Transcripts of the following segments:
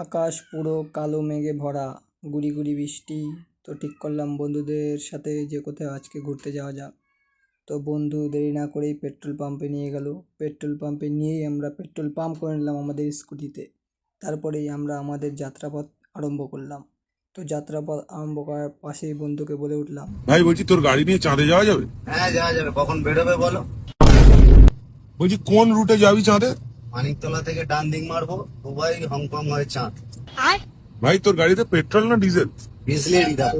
আকাশ পুরো কালো মেঘে ভরা, গুড়ি গুড়ি বৃষ্টি। তো ঠিক করলাম বন্ধুদের সাথে যে কোথাও আজকে ঘুরতে যাওয়া যাক। তো বন্ধু দেরি না করেই পেট্রোল পাম্পে নিয়ে গেল। পেট্রোল পাম্পে নিয়েই আমরা পেট্রোল পাম্প করে নিলাম আমাদের স্কুটিতে। তারপরেই আমরা আমাদের যাত্রাপথ আরম্ভ করলাম। তো যাত্রাপথ আরম্ভ করার পাশেই বন্ধুকে বলে উঠলাম, ভাই বলছি তোর গাড়ি নিয়ে চাঁদে যাওয়া যাবে? হ্যাঁ যাওয়া যাবে। কখন বেরোবে বলো? বলছি কোন রুটে যাবি চাঁদে? মানিকতলা থেকে ডান দিক মারবো, দুবাই, হংকং হয়ে চাঁদ। ভাই তোর গাড়িতে পেট্রোল না ডিজেল? বিজলি দাও।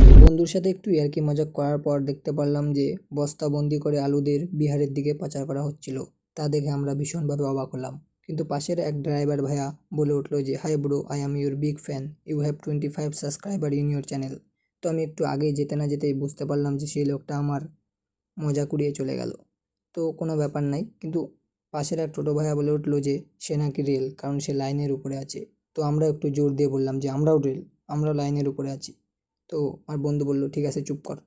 তো বন্ধুর সাথে একটু ইয়ার্কি মজাক করার পর দেখতে পারলাম যে বস্তাবন্দি করে আলুদের বিহারের দিকে পাচার করা হচ্ছিল। তা দেখে আমরা ভীষণভাবে অবাক হলাম। কিন্তু পাশের এক ড্রাইভার ভাইয়া বলে উঠলো যে, hi bro, I am your big fan, you have 25 subscriber in your channel. তো আমি একটু আগে যেতে না যেতেই বুঝতে পারলাম যে সেই লোকটা আমার মজা কুড়িয়ে চলে গেল। তো কোনো ব্যাপার নাই, কিন্তু পাশের এক টোটো ভাইয়া বলে উঠলো যে সে নাকি রেল, কারণ সে লাইনের উপরে আছে। তো আমরা একটু জোর দিয়ে বললাম যে আমরাও রেল, আমরাও লাইনের উপরে আছি। তো আমার বন্ধু বলল, ঠিক আছে চুপ কর।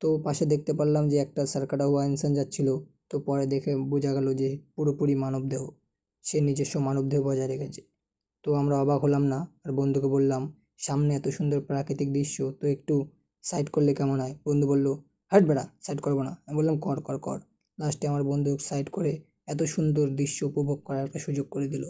তো পাশে দেখতে পারলাম যে একটা সার্কাটা হওয়া ইনসান যাচ্ছিল। তো পরে দেখে বোঝা গেল যে পুরোপুরি মানবদেহ, সে নিজস্ব মানবদেহ বজায় রেখেছে। তো আমরা অবাক হলাম না, আর বন্ধুকে বললাম, সামনে এত সুন্দর প্রাকৃতিক দৃশ্য, তো একটু সাইড করলে কেমন হয়? বন্ধু বলল, হাট বেড়া, সাইড করবো না। আমি বললাম, কর কর কর। লাস্টে আমার বন্ধু সাইড করে এত সুন্দর দৃশ্য উপভোগ করার একটা সুযোগ করে দিল।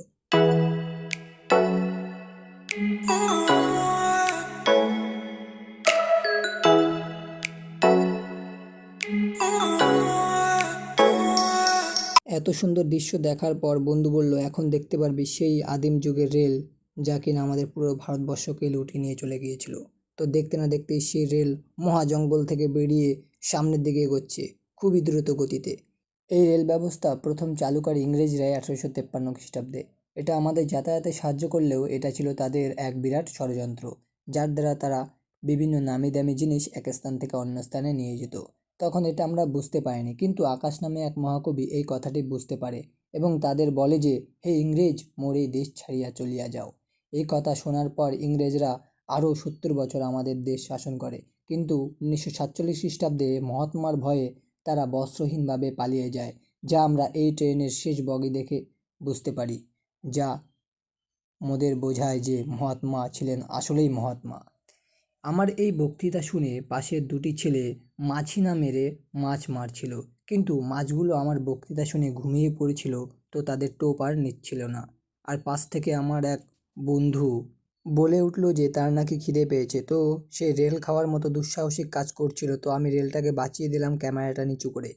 এত সুন্দর দৃশ্য দেখার পর বন্ধু বলল, এখন দেখতে পারবি সেই আদিম যুগের রেল, যা কিনা আমাদের পুরো ভারতবর্ষকে লুটিয়ে নিয়ে চলে গিয়েছিল। তো দেখতে না দেখতেই সেই রেল মহা জঙ্গল থেকে বেরিয়ে সামনের দিকে এগোচ্ছে খুবই দ্রুত গতিতে। এই রেল ব্যবস্থা প্রথম চালু করে ইংরেজরা 1853 খ্রিস্টাব্দে। এটা আমাদের যাতায়াতে সাহায্য করলেও এটা ছিল তাদের এক বিরাট ষড়যন্ত্র, যার দ্বারা তারা বিভিন্ন নামি দামি জিনিস এক স্থান থেকে অন্য স্থানে নিয়ে যেত। তখন এটা আমরা বুঝতে পারিনি, কিন্তু আকাশ নামে এক মহাকবি এই কথাটি বুঝতে পারে এবং তাদের বলে যে, হে ইংরেজ, মোর এই দেশ ছাড়িয়া চলিয়া যাও। এই কথা শোনার পর ইংরেজরা আরও 70 বছর আমাদের দেশ শাসন করে, কিন্তু 1947 খ্রিস্টাব্দে মহাত্মার ভয়ে তারা বস্ত্রহীনভাবে পালিয়ে যায়, যা আমরা এই ট্রেনের শেষ বগি দেখে বুঝতে পারি, যা মোদের বোঝায় যে মহাত্মা ছিলেন আসলেই মহাত্মা। আমার এই বক্তৃতা শুনে পাশের দুটি ছেলে মাছি না মেরে মাছ মারছিল, কিন্তু মাছগুলো আমার বক্তৃতা শুনে ঘুমিয়ে পড়েছিল, তো তাদের টোপ আর নিচ্ছিল না। আর পাশ থেকে আমার এক বন্ধু বলে উঠল যে তার নাকি খিদে পেয়েছে, তো সে রেল খাওয়ার মতো দুঃসাহসিক কাজ করছিল। তো আমি রেলটাকে বাঁচিয়ে দিলাম ক্যামেরাটা নিচু করে।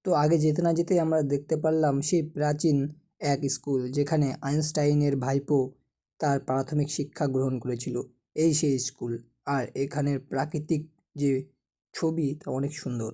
তো আগে যেতে না যেতেই আমরা দেখতে পারলাম সেই প্রাচীন এক স্কুল, যেখানে আইনস্টাইনের ভাইপো তার প্রাথমিক শিক্ষা গ্রহণ করেছিল। এই সেই স্কুল। আর এখানের প্রাকৃতিক যে ছবি তা অনেক সুন্দর।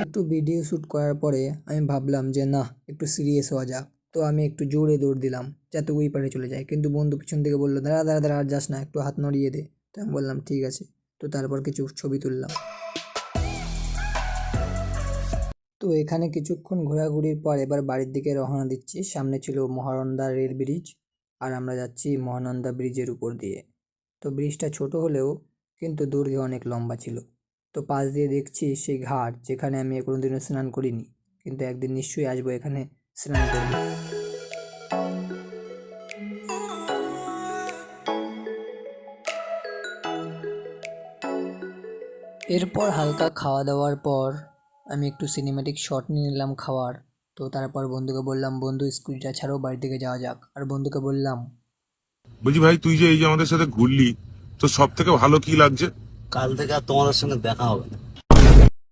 একটু ভিডিও শ্যুট করার পরে আমি ভাবলাম যে না, একটু সিরিয়াস হওয়া যাক। তো আমি একটু জোরে দৌড় দিলাম যাতে ওই পারে চলে যায়, কিন্তু বন্ধু পিছন থেকে বললো, দাঁড়া দাঁড়া দাঁড়া, আর যাস না, একটু হাত নড়িয়ে দে। তো আমি বললাম ঠিক আছে। তো তারপর কিছু ছবি তুললাম। তো এখানে কিছুক্ষণ ঘোরাঘুরির পর এবার বাড়ির দিকে রওনা দিচ্ছি। সামনে ছিল মহানন্দা রেল ব্রিজ, আর আমরা যাচ্ছি মহানন্দা ব্রিজের উপর দিয়ে। তো ব্রিজটা ছোট হলেও কিন্তু দৈর্ঘ্য অনেক লম্বা ছিল। তো পাশ দিয়ে দেখছি সেই ঘাট, যেখানে আমি কোনোদিনও স্নান করিনি, কিন্তু একদিন নিশ্চয়ই আসবো এখানে স্নান করবো। এরপর হালকা খাওয়া দাওয়ার পর আমি একটু সিনেম্যাটিক শট নিয়ে নিলাম খাওয়ার। তো তারপর বন্ধুকে বললাম, বন্ধু স্কুটিটা ছাড়ো, বাড়ি থেকে যাওয়া যাক। আর বন্ধুকে বললাম, বলছি ভাই তুই যে এই যে আমাদের সাথে ঘুরলি, তো সব থেকে ভালো কি লাগছে? কাল থেকে আর তোমাদের সঙ্গে দেখা হবে না।